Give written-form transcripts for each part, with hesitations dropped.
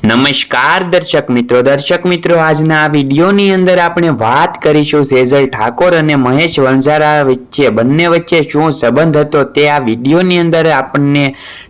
નમસ્કાર દર્શક મિત્રો આજના આ વિડીયોની અંદર આપણે વાત કરીશું સેજલ ઠાકોર અને મહેશ વણઝારા બંને વચ્ચે શું સંબંધ હતો તે આ વિડીયોની અંદર આપણને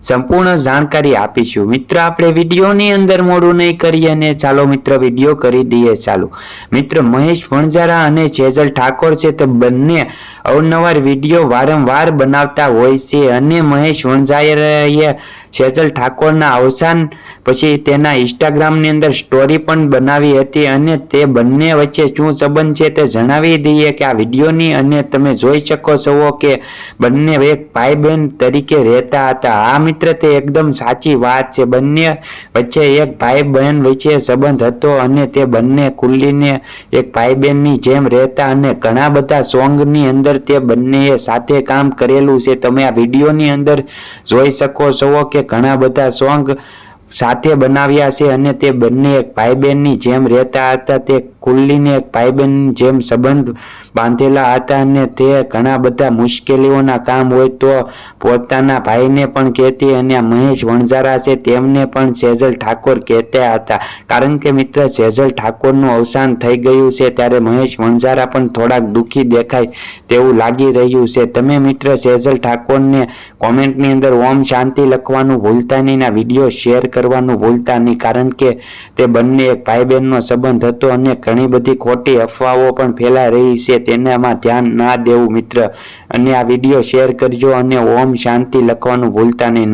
સંપૂર્ણ જાણકારી આપીશું। મિત્રો આપણે વિડીયોની અંદર મોડું નહીં કરીએ અને ચાલો મિત્ર વિડીયો કરી દઈએ ચાલુ। મિત્ર મહેશ વણઝારા અને સેજલ ઠાકોર છે તે બંને અવનવાર વિડીયો વારંવાર બનાવતા હોય છે અને મહેશ વણઝારાએ સેજલ ઠાકોરના અવસાન પછી તેના ઇન્સ્ટાગ્રામની અંદર સ્ટોરી પણ બનાવી હતી અને તે બંને વચ્ચે શું સંબંધ છે તે જણાવી દઈએ કે આ વિડીયોની અને તમે જોઈ શકો છો કે બંને એક ભાઈ બહેન તરીકે રહેતા હતા। આ મિત્ર તે એકદમ સાચી વાત છે, બંને વચ્ચે એક ભાઈ બહેન વચ્ચે સંબંધ હતો અને તે બંને ખુલ્લીને એક ભાઈ બહેનની જેમ રહેતા અને ઘણા બધા સોંગની અંદર તે બંનેએ સાથે કામ કરેલું છે। તમે આ વિડીયોની અંદર જોઈ શકો છો કે ઘણા બધા સોંગ સાથે બનાવ્યા છે અને તે બંને એક ભાઈ બહેનની જેમ રહેતા હતા। તે ખુલ્લીને એક ભાઈ બહેનની જેમ સંબંધ બાંધેલા હતા અને તે ઘણા બધા મુશ્કેલીઓના કામ હોય તો પોતાના ભાઈને પણ કહેતી અને મહેશ વણઝારા છે તેમને પણ સેજલ ઠાકોર કહેતા હતા, કારણ કે મિત્ર સેજલ ઠાકોરનું અવસાન થઈ ગયું છે ત્યારે મહેશ વણઝારા પણ થોડાક દુઃખી દેખાય તેવું લાગી રહ્યું છે। તમે મિત્ર સેજલ ઠાકોરને કોમેન્ટની અંદર ઓમ શાંતિ લખવાનું ભૂલતા નહીં, ના વિડીયો શેર કરવાનું ભૂલતા નહીં, કારણ કે તે બંને એક ભાઈ બહેનનો સંબંધ હતો અને ઘણી બધી ખોટી અફવાઓ પણ ફેલાઈ રહી છે, તેનામાં ધ્યાન ના દેવું મિત્ર। અને આ વિડીયો શેર કરજો અને ઓમ શાંતિ લખવાનું ભૂલતા નહીં।